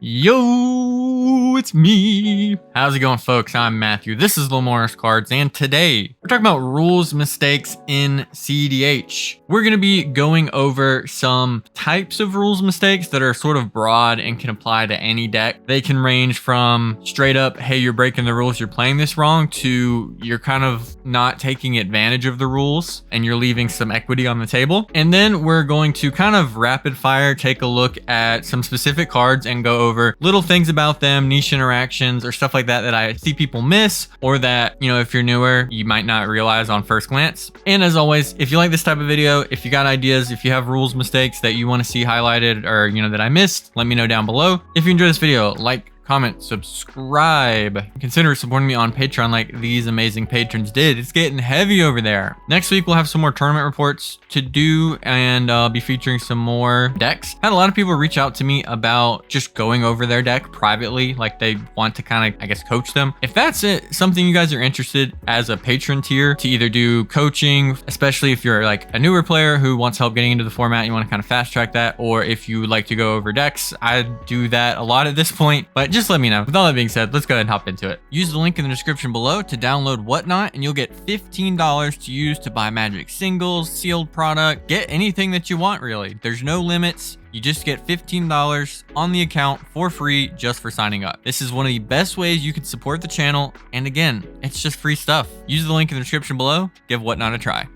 Yo, it's me. How's it going, folks? I'm Matthew. This is Lemora's Cards, and today we're talking about rules mistakes in cEDH. We're going to be going over some types of rules mistakes that are sort of broad and can apply to any deck. They can range from straight up, hey, you're breaking the rules, you're playing this wrong, to you're kind of not taking advantage of the rules and you're leaving some equity on the table. And then we're going to kind of rapid fire take a look at some specific cards and go over little things about them, niche interactions or stuff like that that I see people miss, or that, you know, if you're newer, you might not realize on first glance. And as always, if you like this type of video, if you got ideas, if you have rules mistakes that you want to see highlighted or, you know, that I missed, let me know down below. If you enjoyed this video, like, comment, subscribe. Consider supporting me on Patreon like these amazing patrons did. It's getting heavy over there. Next week, we'll have some more tournament reports to do and be featuring some more decks. Had a lot of people reach out to me about just going over their deck privately, like they want to kind of, I guess, coach them. If that's something you guys are interested as a patron tier to either do coaching, especially if you're like a newer player who wants help getting into the format, you want to kind of fast track that, or if you would like to go over decks, I do that a lot at this point, but just let me know. With all that being said, let's go ahead and hop into it. Use the link in the description below to download Whatnot, and you'll get $15 to use to buy Magic singles, sealed product, get anything that you want, really. There's no limits. You just get $15 on the account for free just for signing up. This is one of the best ways you can support the channel. And again, it's just free stuff. Use the link in the description below. Give Whatnot a try.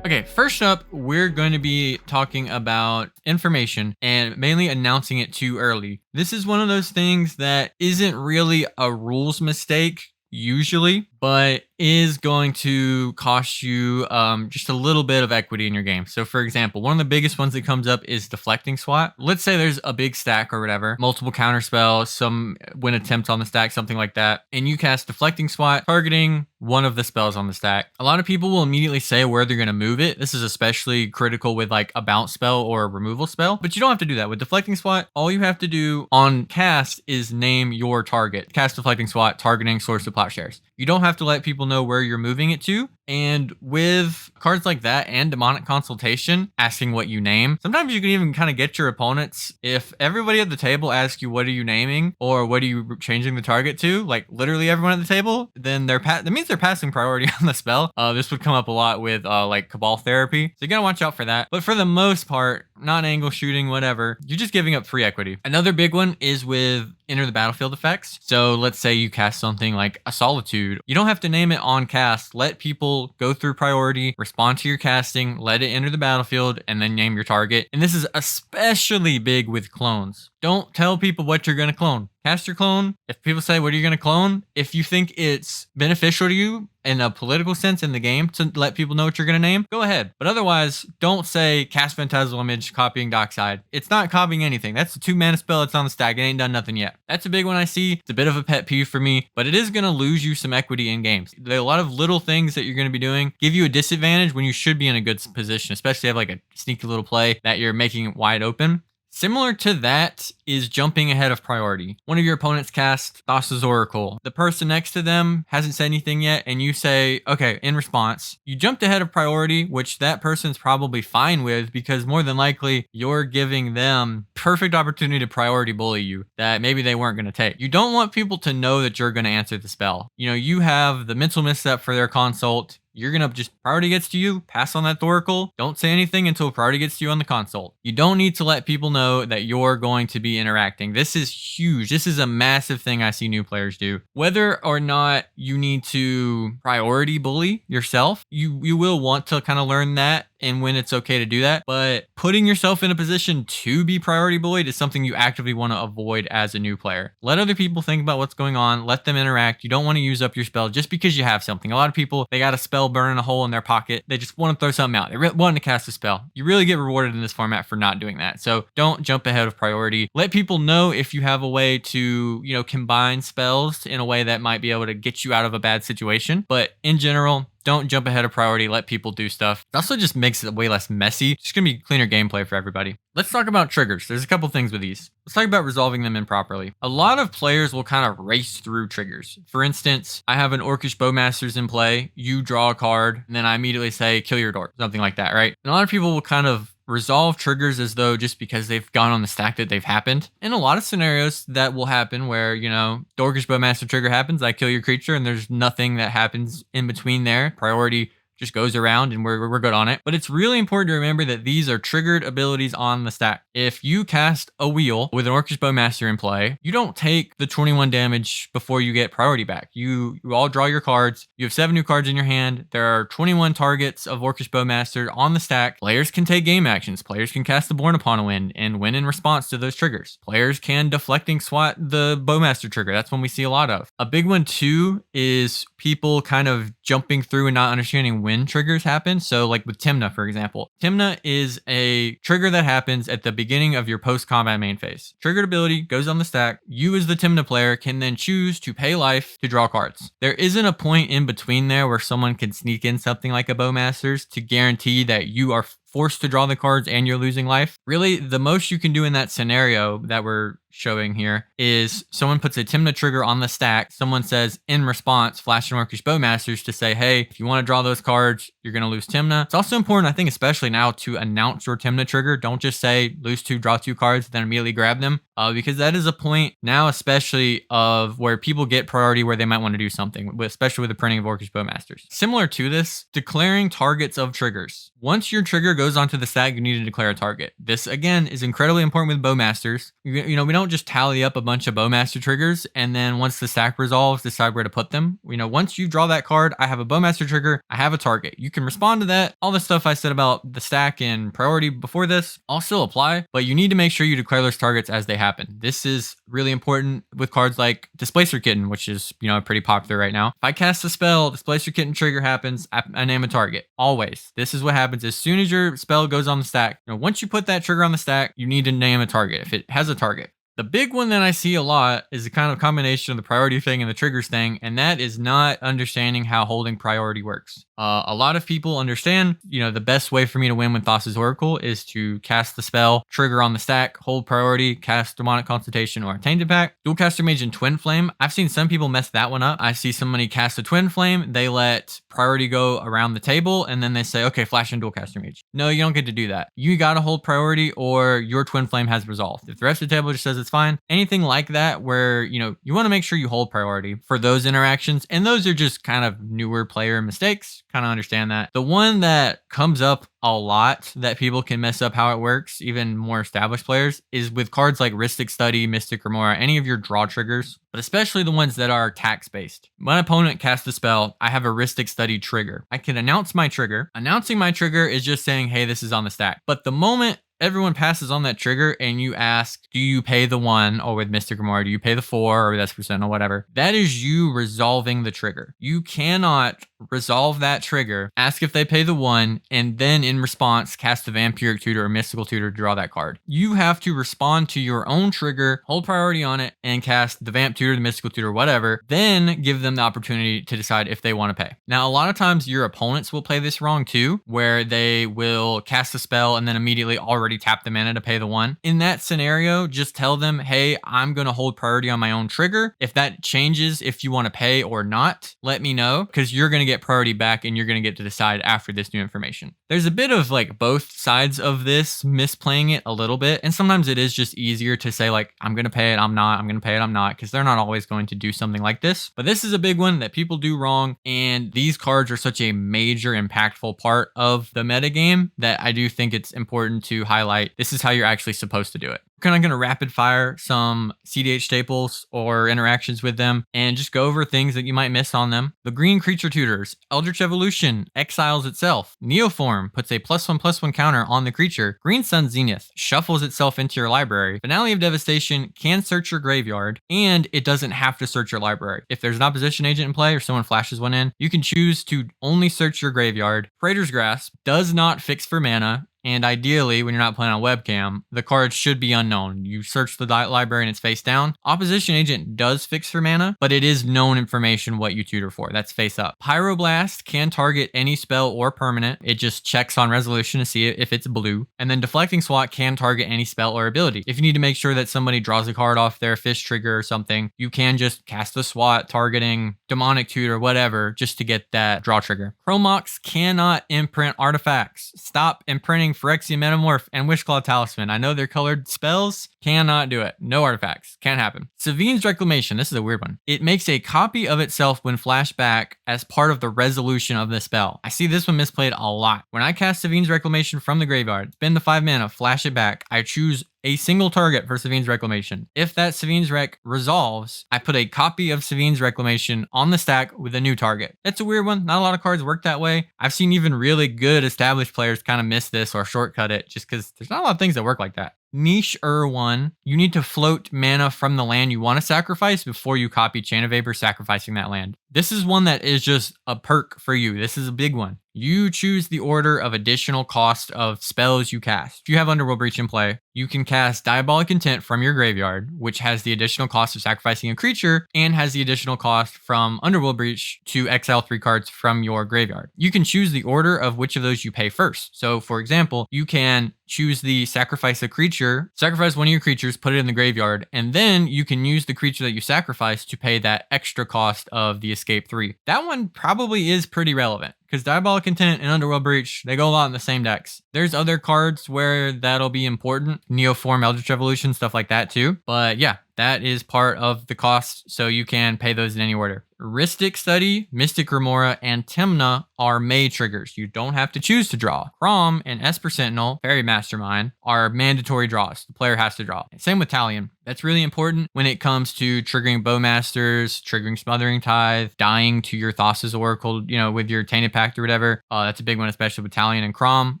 Okay, first up, we're going to be talking about information and mainly announcing it too early. This is one of those things that isn't really a rules mistake usually, but is going to cost you just a little bit of equity in your game. So for example, one of the biggest ones that comes up is deflecting swat. Let's say there's a big stack or whatever, multiple counter spells, some win attempts on the stack, something like that, and you cast deflecting swat targeting one of the spells on the stack. A lot of people will immediately say where they're going to move it. This is especially critical with like a bounce spell or a removal spell, but you don't have to do that. With deflecting swat, all you have to do on cast is name your target. Cast deflecting swat targeting source of plowshares. You don't have to let people know where you're moving it to. And with cards like that and demonic consultation, asking what you name, sometimes you can even kind of get your opponents. If everybody at the table asks you, what are you naming? Or what are you changing the target to? Like literally everyone at the table, then that means they're passing priority on the spell. This would come up a lot with like Cabal Therapy. So you gotta watch out for that. But for the most part, not angle shooting, whatever, you're just giving up free equity. Another big one is with enter the battlefield effects. So let's say you cast something like a Solitude. You don't have to name it on cast. Let people go through priority, respond to your casting, let it enter the battlefield, and then name your target. And this is especially big with clones. Don't tell people what you're going to clone. Cast your clone. If people say, what are you going to clone? If you think it's beneficial to you in a political sense in the game to let people know what you're going to name, go ahead. But otherwise, don't say cast Phantasmal Image, copying Dockside. It's not copying anything. That's a 2-mana spell. It's on the stack. It ain't done nothing yet. That's a big one I see. It's a bit of a pet peeve for me, but it is going to lose you some equity in games. There are a lot of little things that you're going to be doing give you a disadvantage when you should be in a good position, especially have like a sneaky little play that you're making wide open. Similar to that is jumping ahead of priority. One of your opponents casts Thassa's Oracle. The person next to them hasn't said anything yet, and you say, okay, in response, you jumped ahead of priority, which that person's probably fine with because more than likely you're giving them perfect opportunity to priority bully you that maybe they weren't going to take. You don't want people to know that you're going to answer the spell. You know, you have the mental misstep for their consult. You're going to just priority gets to you, pass on that Thoracle. Don't say anything until priority gets to you on the console. You don't need to let people know that you're going to be interacting. This is huge. This is a massive thing I see new players do. Whether or not you need to priority bully yourself, you will want to kind of learn that and when it's okay to do that. But putting yourself in a position to be priority bullied is something you actively want to avoid as a new player. Let other people think about what's going on. Let them interact. You don't want to use up your spell just because you have something. A lot of people, they got a spell burning a hole in their pocket. They just want to throw something out. They want to cast a spell. You really get rewarded in this format for not doing that. So don't jump ahead of priority. Let people know if you have a way to, you know, combine spells in a way that might be able to get you out of a bad situation. But in general, don't jump ahead of priority. Let people do stuff. It also just makes it way less messy. It's going to be cleaner gameplay for everybody. Let's talk about triggers. There's a couple things with these. Let's talk about resolving them improperly. A lot of players will kind of race through triggers. For instance, I have an Orcish Bowmasters in play. You draw a card, and then I immediately say, kill your dork. Something like that, right? And a lot of people will kind of resolve triggers as though just because they've gone on the stack that they've happened. In a lot of scenarios, that will happen where, the Orcish Bowmaster trigger happens, I kill your creature, and there's nothing that happens in between there. Priority just goes around and we're good on it. But it's really important to remember that these are triggered abilities on the stack. If you cast a wheel with an Orcish Bowmaster in play, you don't take the 21 damage before you get priority back. You all draw your cards. You have 7 new cards in your hand. There are 21 targets of Orcish Bowmaster on the stack. Players can take game actions. Players can cast the Born Upon a Wind and win in response to those triggers. Players can deflecting swat the Bowmaster trigger. That's one we see a lot of. A big one too is people kind of jumping through and not understanding when triggers happen. So like with Tymna, for example. Tymna is a trigger that happens at the beginning of your post-combat main phase. Triggered ability goes on the stack. You as the Tymna player can then choose to pay life to draw cards. There isn't a point in between there where someone can sneak in something like a Bowmaster's to guarantee that you are forced to draw the cards and you're losing life. Really, the most you can do in that scenario that we're showing here is someone puts a Tymna trigger on the stack. Someone says in response, flash and Orcish Bowmasters to say, hey, if you want to draw those cards, you're going to lose Tymna. It's also important, I think, especially now to announce your Tymna trigger. Don't just say lose 2, draw 2 cards, then immediately grab them. Because that is a point now, especially of where people get priority where they might want to do something, especially with the printing of Orcish Bowmasters. Similar to this, declaring targets of triggers. Once your trigger goes onto the stack, you need to declare a target. This, again, is incredibly important with Bowmasters. We don't just tally up a bunch of Bowmaster triggers and then once the stack resolves, decide where to put them. Once you draw that card, I have a Bowmaster trigger, I have a target. You can respond to that. All the stuff I said about the stack and priority before this all still apply, but you need to make sure you declare those targets as they happen. This is really important with cards like Displacer Kitten, which is, pretty popular right now. If I cast a spell, Displacer Kitten trigger happens, I name a target. Always. This is what happens as soon as your spell goes on the stack. Once you put that trigger on the stack, you need to name a target if it has a target. The big one that I see a lot is a kind of combination of the priority thing and the triggers thing, and that is not understanding how holding priority works. A lot of people understand, the best way for me to win with Thassa's Oracle is to cast the spell, trigger on the stack, hold priority, cast Demonic Consultation or Tainted Pact, Dualcaster Mage and Twin Flame. I've seen some people mess that one up. I see somebody cast a Twin Flame, they let priority go around the table, and then they say, okay, flash and Dualcaster Mage. No, you don't get to do that. You gotta hold priority or your Twin Flame has resolved. If the rest of the table just says it's fine, anything like that where, you want to make sure you hold priority for those interactions, and those are just kind of newer player mistakes. Kind of understand that. The one that comes up a lot that people can mess up how it works, even more established players, is with cards like Rhystic Study, Mystic Lemora, any of your draw triggers, but especially the ones that are tax-based. When an opponent casts a spell, I have a Rhystic Study trigger. I can announce my trigger. Announcing my trigger is just saying, hey, this is on the stack. But the moment everyone passes on that trigger and you ask, do you pay the 1, or with Mystic Lemora, do you pay the 4, or that's percent or whatever, that is you resolving the trigger. You cannot resolve that trigger, ask if they pay the 1, and then in response cast the Vampiric Tutor or Mystical Tutor to draw that card. You have to respond to your own trigger, hold priority on it, and cast the Vamp Tutor, the Mystical Tutor, whatever, then give them the opportunity to decide if they want to pay. Now, a lot of times your opponents will play this wrong too, where they will cast a spell and then immediately already tap the mana to pay the 1. In that scenario, just tell them, hey, I'm going to hold priority on my own trigger. If that changes, if you want to pay or not, let me know, because you're going to get priority back and you're going to get to decide after this new information. There's a bit of like both sides of this, misplaying it a little bit. And sometimes it is just easier to say like, I'm going to pay it, I'm not, I'm going to pay it, I'm not, because they're not always going to do something like this. But this is a big one that people do wrong. And these cards are such a major impactful part of the metagame that I do think it's important to highlight. This is how you're actually supposed to do it. We're kind of going to rapid fire some cEDH staples or interactions with them and just go over things that you might miss on them. The green creature tutors, Eldritch Evolution exiles itself. Neoform puts a +1/+1 counter on the creature. Green Sun Zenith shuffles itself into your library. Finale of Devastation can search your graveyard, and it doesn't have to search your library. If there's an opposition agent in play or someone flashes one in, you can choose to only search your graveyard. Praetor's Grasp does not fix for mana. And ideally, when you're not playing on webcam, the cards should be unknown. You search the library and it's face down. Opposition Agent does fix for mana, but it is known information what you tutor for. That's face up. Pyroblast can target any spell or permanent. It just checks on resolution to see if it's blue. And then Deflecting Swat can target any spell or ability. If you need to make sure that somebody draws a card off their fish trigger or something, you can just cast a swat targeting Demonic Tutor, whatever, just to get that draw trigger. Chromox cannot imprint artifacts. Stop imprinting casting Phyrexian Metamorph and Wishclaw Talisman. I know they're colored spells. Cannot do it. No artifacts. Can't happen. Sevinne's Reclamation. This is a weird one. It makes a copy of itself when flashed back as part of the resolution of the spell. I see this one misplayed a lot. When I cast Sevinne's Reclamation from the graveyard, spend the 5 mana, flash it back, I choose a single target for Sevinne's Reclamation. If that Sevinne's Rec resolves, I put a copy of Sevinne's Reclamation on the stack with a new target. That's a weird one. Not a lot of cards work that way. I've seen even really good established players kind of miss this or shortcut it just because there's not a lot of things that work like that. Niche 1, you need to float mana from the land you want to sacrifice before you copy Chain of Vapor, sacrificing that land. This is one that is just a perk for you. This is a big one. You choose the order of additional cost of spells you cast. If you have Underworld Breach in play, you can cast Diabolic Intent from your graveyard, which has the additional cost of sacrificing a creature and has the additional cost from Underworld Breach to exile 3 cards from your graveyard. You can choose the order of which of those you pay first. So for example, you can choose the sacrifice a creature, sacrifice one of your creatures, put it in the graveyard, and then you can use the creature that you sacrifice to pay that extra cost of the escape 3. That one probably is pretty relevant because Diabolic Intent and Underworld Breach, they go a lot in the same decks. There's other cards where that'll be important, Neoform, Eldritch Revolution, stuff like that too. But yeah, that is part of the cost, so you can pay those in any order. Rhystic Study, Mystic Lemora, and Tymna are May triggers. You don't have to choose to draw. Crom and Esper Sentinel, Fairy Mastermind, are mandatory draws. The player has to draw. Same with Talion. That's really important when it comes to triggering Bowmasters, triggering Smothering Tithe, dying to your Thassa's Oracle, with your Tainted Pact or whatever. That's a big one, especially with Talion and Crom.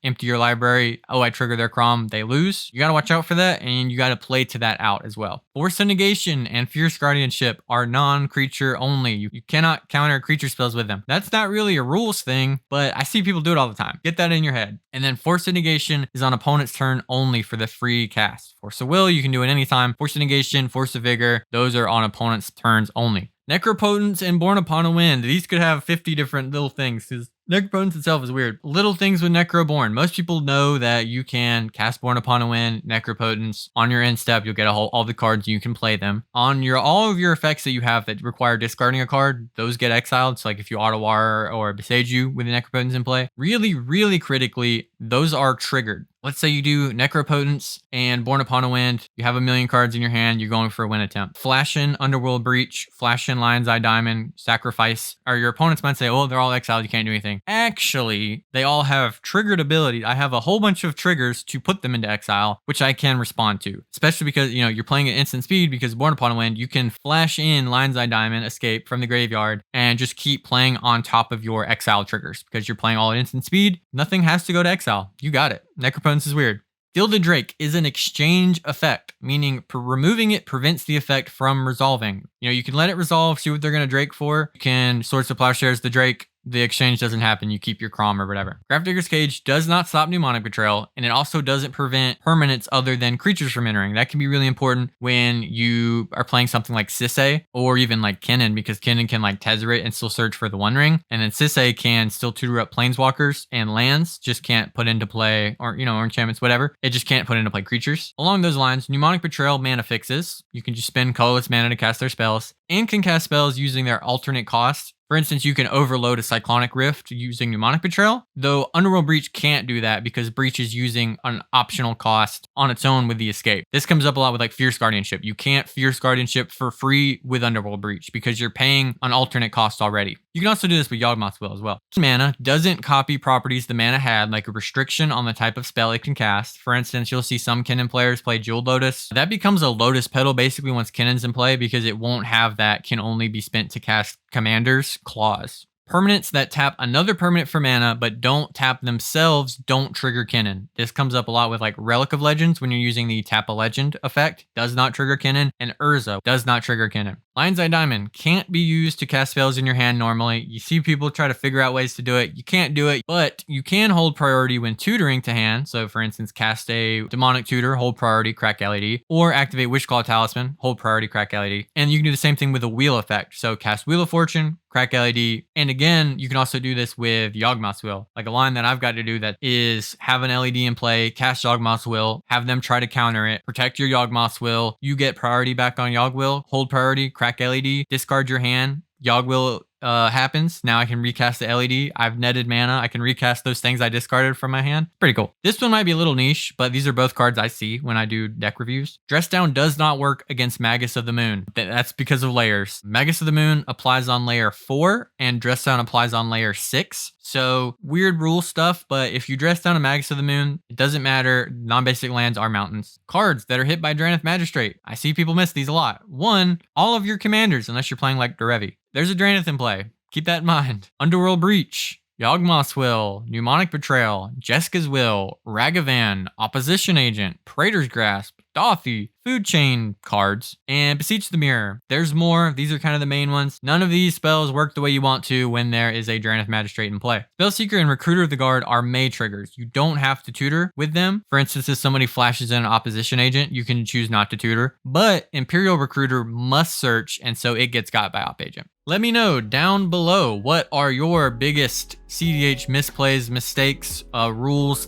Empty your library. Oh, I trigger their Crom. They lose. You got to watch out for that, and you got to play to that out as well. Force of Negation and Fierce Guardianship are non-creature only. You cannot counter creature spells with them. That's not really a rules thing, but I see people do it all the time. Get that in your head. And then Force of Negation is on opponent's turn only for the free cast. Force of Will, you can do it anytime. Force of Negation, Force of Vigor, those are on opponent's turns only. Necropotence and Born Upon a Wind. These could have 50 different little things because Necropotence itself is weird. Little things with Necroborn. Most people know that you can cast Born Upon a Wind, Necropotence. On your end step, you'll get all the cards, you can play them. On all of your effects that you have that require discarding a card, those get exiled. So like if you Auto-War or Beseiju with the Necropotence in play, really, really critically, those are triggered. Let's say you do Necropotence and Born Upon a Wind. You have a million cards in your hand. You're going for a win attempt. Flash in Underworld Breach, Flash in Lion's Eye Diamond, sacrifice. Or your opponents might say, oh, they're all exiled. You can't do anything. Actually, they all have triggered abilities. I have a whole bunch of triggers to put them into exile, which I can respond to. Especially because, you're playing at instant speed because Born Upon a Wind, you can flash in Lion's Eye Diamond, escape from the graveyard, and just keep playing on top of your exile triggers because you're playing all at instant speed. Nothing has to go to exile. You got it. Necropotence is weird. Gilded Drake is an exchange effect, meaning removing it prevents the effect from resolving. You can let it resolve, see what they're going to Drake for. You can Swords to Plowshares the Drake. The exchange doesn't happen. You keep your Crom or whatever. Gravedigger's Cage does not stop Mnemonic Betrayal, and it also doesn't prevent permanents other than creatures from entering. That can be really important when you are playing something like Sisay or even like Kinnan, because Kinnan can like Tezzeret and still search for the One Ring, and then Sisay can still tutor up Planeswalkers and lands, just can't put into play, or enchantments, whatever. It just can't put into play creatures. Along those lines, Mnemonic Betrayal mana fixes. You can just spend colorless mana to cast their spells, and can cast spells using their alternate cost. For instance, you can overload a Cyclonic Rift using Mnemonic Betrayal, though Underworld Breach can't do that because Breach is using an optional cost on its own with the escape. This comes up a lot with like Fierce Guardianship. You can't Fierce Guardianship for free with Underworld Breach because you're paying an alternate cost already. You can also do this with Yawgmoth's Will as well. Mana doesn't copy properties the mana had, like a restriction on the type of spell it can cast. For instance, you'll see some Kinnan players play Jeweled Lotus. That becomes a Lotus Petal basically once Kinnan's in play because it won't have that can only be spent to cast Commander's clause. Permanents that tap another permanent for mana but don't tap themselves don't trigger Kinnan. This comes up a lot with like Relic of Legends when you're using the tap a legend effect. Does not trigger Kinnan. And Urza does not trigger Kinnan. Lion's Eye Diamond can't be used to cast spells in your hand normally. You see people try to figure out ways to do it. You can't do it, but you can hold priority when tutoring to hand. So for instance, cast a Demonic Tutor, hold priority, crack LED, or activate Wishclaw Talisman, hold priority, crack LED. And you can do the same thing with a Wheel effect. So cast Wheel of Fortune, crack LED. And again, you can also do this with Yawgmoth's Will. Like a line that I've got to do that is have an LED in play, cast Yawgmoth's Will, have them try to counter it, protect your Yawgmoth's Will, you get priority back on Yawg Will, hold priority, crack LED, discard your hand, Yawg Will happens. Now I can recast the LED. I've netted mana. I can recast those things I discarded from my hand. Pretty cool. This one might be a little niche, but these are both cards I see when I do deck reviews. Dress Down does not work against Magus of the Moon. That's because of layers. Magus of the Moon applies on layer 4 and Dress Down applies on layer 6. So weird rule stuff, but if you dress down a Magus of the Moon, it doesn't matter. Non-basic lands are mountains. Cards that are hit by Drannith Magistrate. I see people miss these a lot. One, all of your commanders, unless you're playing like Derevi. There's a Drannith in play. Keep that in mind. Underworld Breach, Yawgmoth's Will, Mnemonic Betrayal, Jeska's Will, Ragavan, Opposition Agent, Praetor's Grasp, Dothy, Food Chain cards, and Beseech the Mirror. There's more. These are kind of the main ones. None of these spells work the way you want to when there is a Drannith Magistrate in play. Spellseeker and Recruiter of the Guard are May triggers. You don't have to tutor with them. For instance, if somebody flashes in an Opposition Agent, you can choose not to tutor. But Imperial Recruiter must search, and so it gets got by Op Agent. Let me know down below, what are your biggest cEDH misplays, mistakes, rules,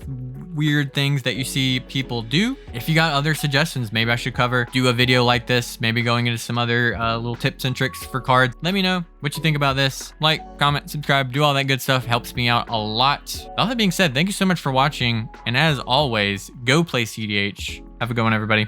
weird things that you see people do? If you got other suggestions, maybe I should do a video like this, maybe going into some other little tips and tricks for cards. Let me know what you think about this. Like, comment, subscribe, do all that good stuff. Helps me out a lot. All that being said, thank you so much for watching. And as always, go play cEDH. Have a good one, everybody.